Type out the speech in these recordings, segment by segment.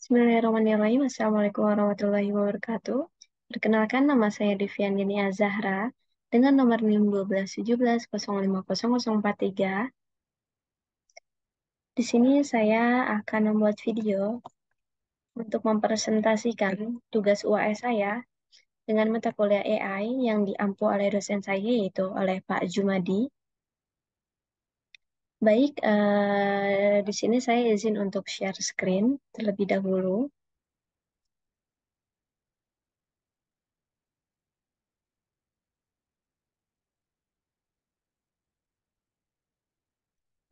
Bismillahirrahmanirrahim. Assalamualaikum warahmatullahi wabarakatuh. Perkenalkan, nama saya Devian Dini Azahra dengan nomor NIM 121705043. Di sini saya akan membuat video untuk mempresentasikan tugas UAS saya dengan mata kuliah AI yang diampu oleh dosen saya, yaitu oleh Pak Jumadi. Baik, di sini saya izin untuk share screen terlebih dahulu.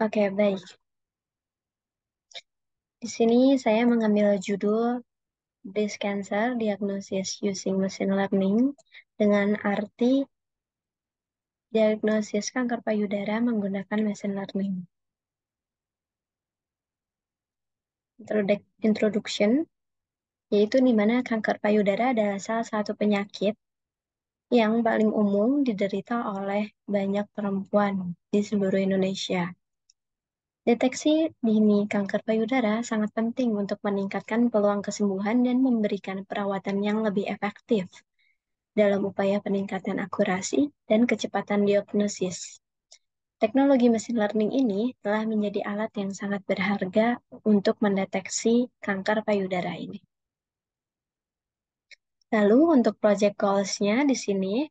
Oke, baik. Di sini saya mengambil judul Breast Cancer Diagnosis Using Machine Learning dengan arti diagnosis kanker payudara menggunakan machine learning. Introduction, yaitu di mana kanker payudara adalah salah satu penyakit yang paling umum diderita oleh banyak perempuan di seluruh Indonesia. Deteksi dini kanker payudara sangat penting untuk meningkatkan peluang kesembuhan dan memberikan perawatan yang lebih efektif dalam upaya peningkatan akurasi dan kecepatan diagnosis. Teknologi mesin learning ini telah menjadi alat yang sangat berharga untuk mendeteksi kanker payudara ini. Lalu untuk project goals-nya di sini,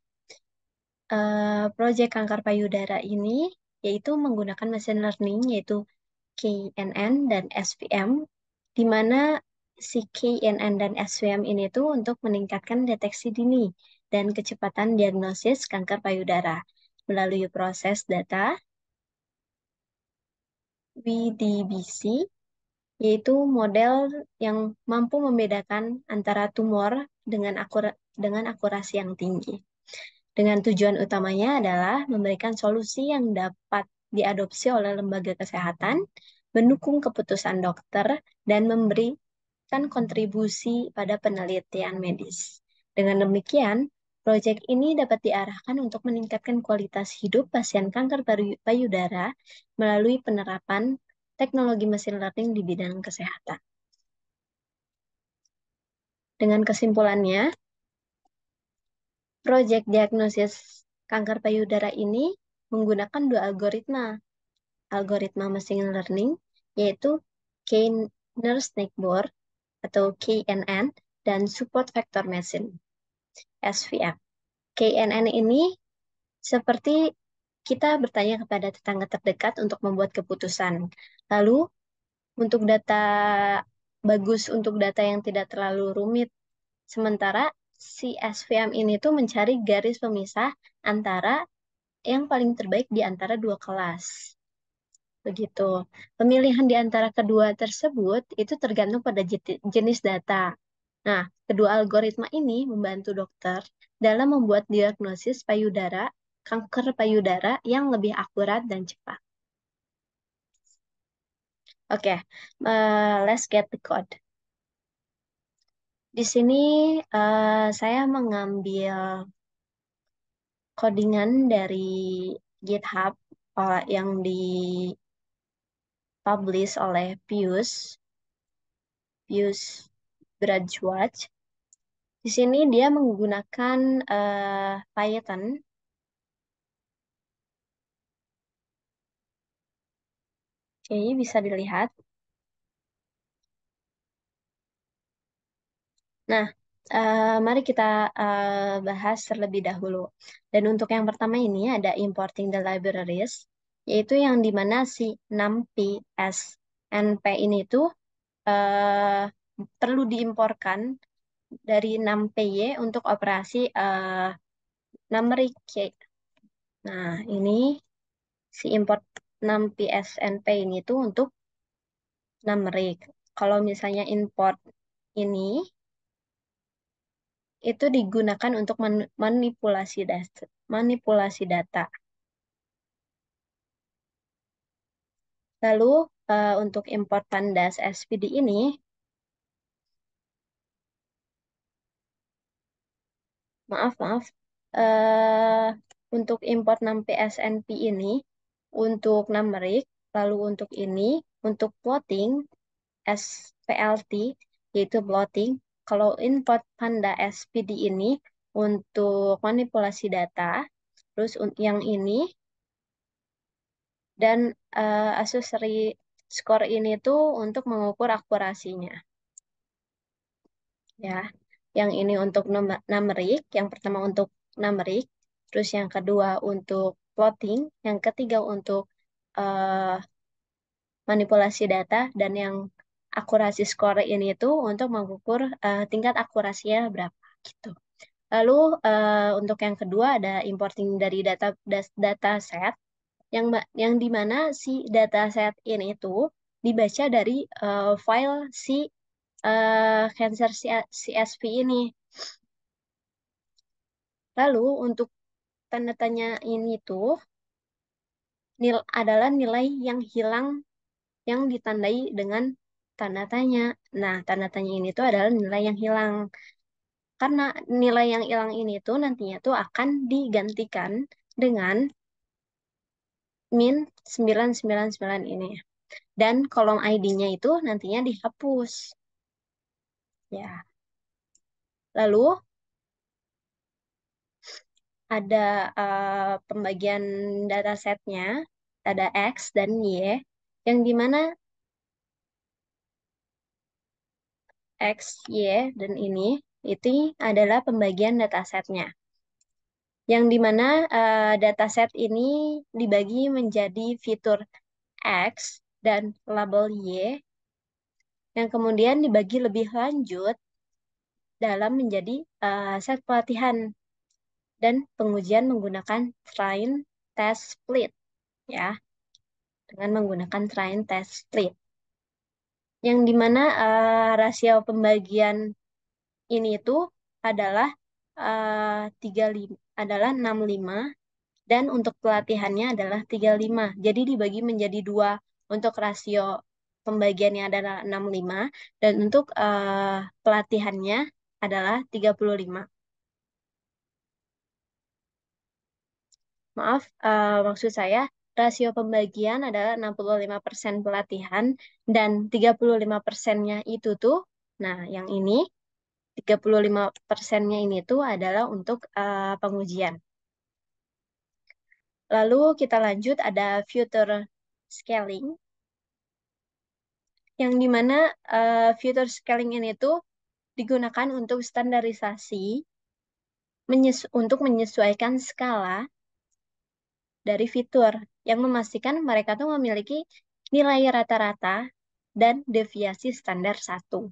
project kanker payudara ini yaitu menggunakan mesin learning, yaitu KNN dan SVM, di mana si KNN dan SVM ini tuh untuk meningkatkan deteksi dini dan kecepatan diagnosis kanker payudara melalui proses data VDBC, yaitu model yang mampu membedakan antara tumor dengan akurasi yang tinggi. Dengan tujuan utamanya adalah memberikan solusi yang dapat diadopsi oleh lembaga kesehatan, mendukung keputusan dokter, dan memberikan kontribusi pada penelitian medis. Dengan demikian, proyek ini dapat diarahkan untuk meningkatkan kualitas hidup pasien kanker payudara melalui penerapan teknologi mesin learning di bidang kesehatan. Dengan kesimpulannya, proyek diagnosis kanker payudara ini menggunakan dua algoritma machine learning, yaitu K-Nurse-Snake-Board atau KNN dan Support Vector Machine, SVM. KNN ini seperti kita bertanya kepada tetangga terdekat untuk membuat keputusan. Lalu, untuk data bagus, untuk data yang tidak terlalu rumit. Sementara si SVM ini tuh mencari garis pemisah antara yang paling terbaik di antara dua kelas. Begitu. Pemilihan di antara kedua tersebut itu tergantung pada jenis data. Nah, kedua algoritma ini membantu dokter dalam membuat diagnosis kanker payudara yang lebih akurat dan cepat. Oke, let's get the code. Di sini saya mengambil codingan dari GitHub yang dipublish oleh Pius Brajwaj. Di sini dia menggunakan Python. Oke, bisa dilihat. Nah, mari kita bahas terlebih dahulu. Dan untuk yang pertama ini ada importing the libraries, yaitu yang dimana si numpy snp ini tuh perlu diimporkan dari numpy untuk operasi numeric. Nah, ini si import numpy snp ini tuh untuk numeric. Kalau misalnya import ini itu digunakan untuk manipulasi data. Lalu untuk import pandas SPD ini, maaf, eh, untuk import numpy SNP ini, untuk numeric, lalu untuk ini, untuk plotting SPLT, yaitu plotting. Kalau input Panda SPD ini untuk manipulasi data, terus yang ini dan aksesori skor ini tuh untuk mengukur akurasinya. Ya, yang ini untuk numerik, yang pertama untuk numerik, terus yang kedua untuk plotting, yang ketiga untuk eh, manipulasi data, dan yang akurasi skor ini tuh untuk mengukur tingkat akurasinya berapa gitu. Lalu untuk yang kedua ada importing dari data set yang di mana si dataset ini tuh dibaca dari file si Cancer CSV ini. Lalu untuk tanda tanya ini tuh adalah nilai yang hilang yang ditandai dengan tanda tanya. Nah, tanda tanya ini tuh adalah nilai yang hilang. Karena nilai yang hilang ini tuh nantinya tuh akan digantikan dengan min 999 ini. Dan kolom ID-nya itu nantinya dihapus. Ya. Lalu ada pembagian datasetnya, ada X dan Y, yang dimana X, Y, dan ini itu adalah pembagian datasetnya. Yang dimana dataset ini dibagi menjadi fitur X dan label Y, yang kemudian dibagi lebih lanjut dalam menjadi set pelatihan dan pengujian menggunakan train test split, ya, dengan menggunakan train test split. Yang dimana rasio pembagian ini itu adalah 35 adalah 65 dan untuk pelatihannya adalah 35. Jadi dibagi menjadi dua untuk rasio pembagiannya adalah 65 dan untuk pelatihannya adalah 35. Maaf, maksud saya rasio pembagian adalah 65% pelatihan dan 35%-nya itu tuh, nah yang ini 35%-nya ini tuh adalah untuk pengujian. Lalu kita lanjut ada future scaling, yang dimana future scaling ini tuh digunakan untuk standarisasi untuk menyesuaikan skala dari fitur yang memastikan mereka tuh memiliki nilai rata-rata dan deviasi standar satu.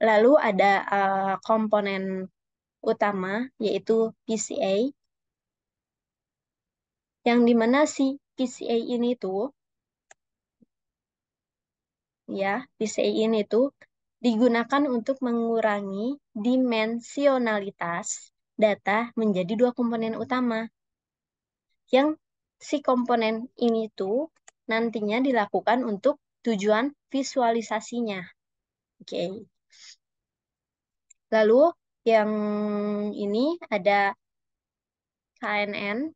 Lalu ada komponen utama yaitu PCA, yang dimana si PCA ini tuh ya PCA ini tuh digunakan untuk mengurangi dimensionalitas data menjadi dua komponen utama, yang si komponen ini tuh nantinya dilakukan untuk tujuan visualisasinya. Oke. Lalu yang ini ada KNN.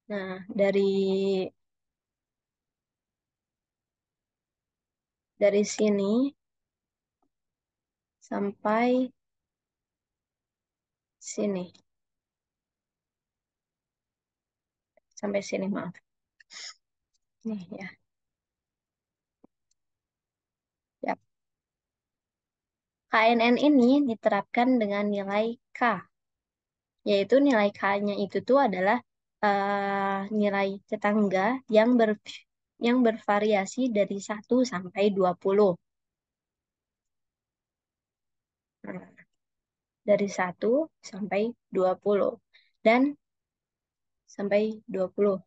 Nah, dari sini sampai sini. Sampai sini, maaf. Nih ya. Ya. KNN ini diterapkan dengan nilai K, yaitu nilai K-nya itu tuh adalah nilai tetangga yang bervariasi dari 1 sampai 20. Nah, dari 1 sampai 20 dan sampai 20.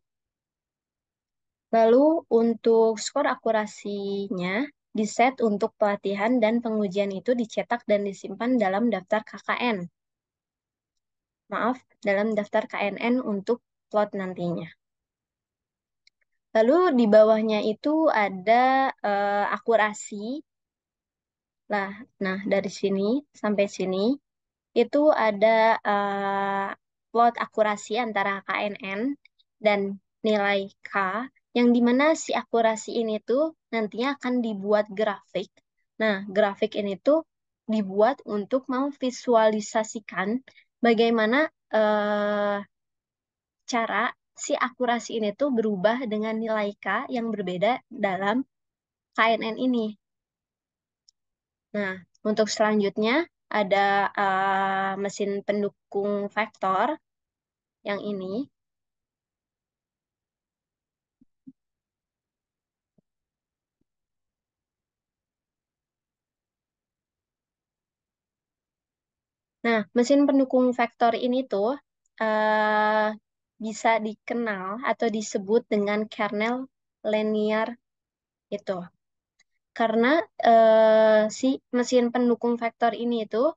Lalu untuk skor akurasinya diset untuk pelatihan dan pengujian itu dicetak dan disimpan dalam daftar KKN. Maaf, dalam daftar KNN untuk plot nantinya. Lalu di bawahnya itu ada akurasi. Nah, dari sini sampai sini itu ada plot akurasi antara KNN dan nilai K, yang dimana si akurasi ini tuh nantinya akan dibuat grafik. Nah, grafik ini tuh dibuat untuk memvisualisasikan bagaimana cara si akurasi ini tuh berubah dengan nilai K yang berbeda dalam KNN ini. Nah, untuk selanjutnya ada mesin pendukung vektor yang ini. Nah, mesin pendukung vektor ini tuh eh, bisa dikenal atau disebut dengan kernel linear itu. Karena si mesin pendukung vektor ini itu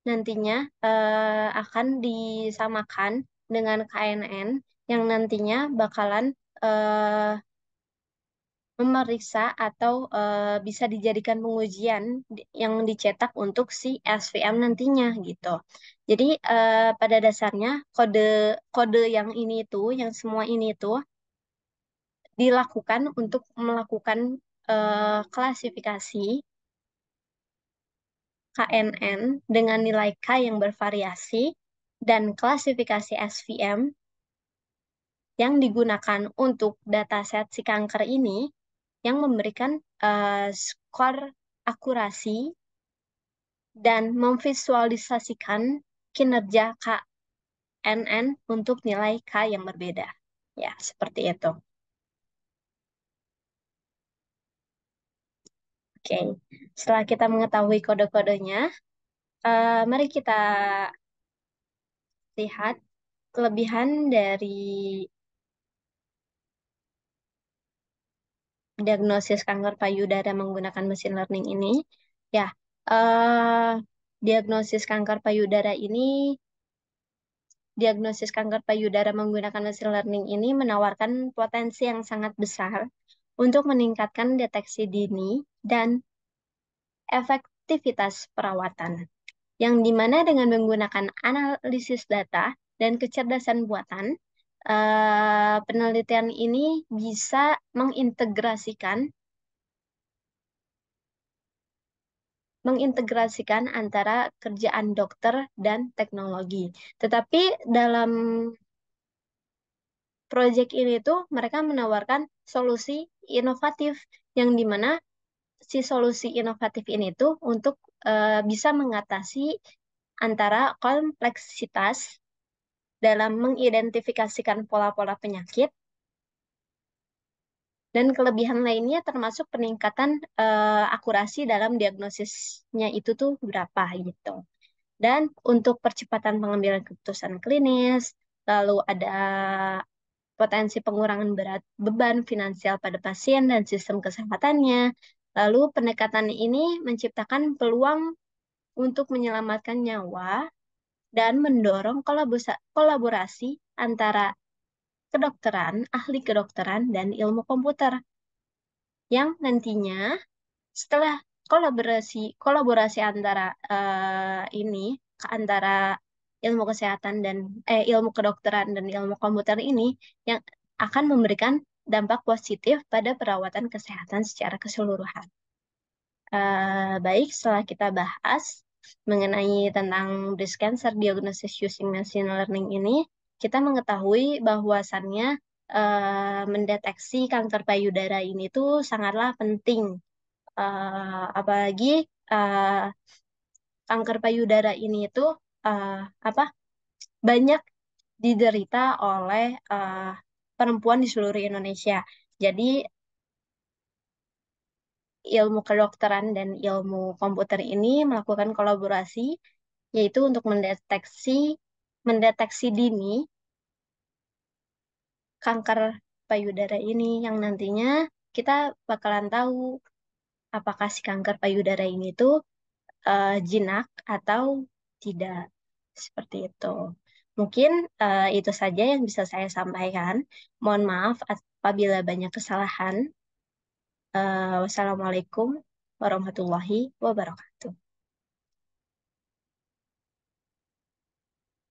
nantinya akan disamakan dengan KNN yang nantinya bakalan eh, memeriksa atau bisa dijadikan pengujian yang dicetak untuk si SVM nantinya gitu. Jadi pada dasarnya kode kode yang ini tuh, yang semua ini tuh dilakukan untuk melakukan klasifikasi KNN dengan nilai K yang bervariasi dan klasifikasi SVM yang digunakan untuk dataset si kanker ini yang memberikan skor akurasi dan memvisualisasikan kinerja KNN untuk nilai K yang berbeda. Ya, seperti itu. Oke, setelah kita mengetahui kode-kodenya, mari kita lihat kelebihan dari diagnosis kanker payudara menggunakan mesin learning ini. Ya, eh, diagnosis kanker payudara ini, diagnosis kanker payudara menggunakan mesin learning ini menawarkan potensi yang sangat besar untuk meningkatkan deteksi dini dan efektivitas perawatan. Yang dimana dengan menggunakan analisis data dan kecerdasan buatan, penelitian ini bisa mengintegrasikan antara kerjaan dokter dan teknologi. Tetapi dalam proyek ini tuh mereka menawarkan solusi inovatif yang dimana si solusi inovatif ini tuh untuk bisa mengatasi antara kompleksitas dalam mengidentifikasikan pola-pola penyakit dan kelebihan lainnya termasuk peningkatan akurasi dalam diagnosisnya itu tuh berapa gitu. Dan untuk percepatan pengambilan keputusan klinis, lalu ada potensi pengurangan berat beban finansial pada pasien dan sistem kesehatannya. Lalu pendekatan ini menciptakan peluang untuk menyelamatkan nyawa dan mendorong kolaborasi antara kedokteran, ahli kedokteran, dan ilmu komputer yang nantinya setelah kolaborasi antara ini antara ilmu kesehatan dan ilmu kedokteran dan ilmu komputer ini yang akan memberikan dampak positif pada perawatan kesehatan secara keseluruhan. Baik, setelah kita bahas mengenai tentang breast cancer diagnosis using machine learning ini, kita mengetahui bahwasannya mendeteksi kanker payudara ini tuh sangatlah penting. Apalagi eh, kanker payudara ini tuh eh, apa banyak diderita oleh perempuan di seluruh Indonesia. Jadi ilmu kedokteran dan ilmu komputer ini melakukan kolaborasi yaitu untuk mendeteksi dini kanker payudara ini yang nantinya kita bakalan tahu apakah si kanker payudara ini tuh jinak atau tidak. Seperti itu. Mungkin itu saja yang bisa saya sampaikan. Mohon maaf apabila banyak kesalahan. Wassalamualaikum warahmatullahi wabarakatuh.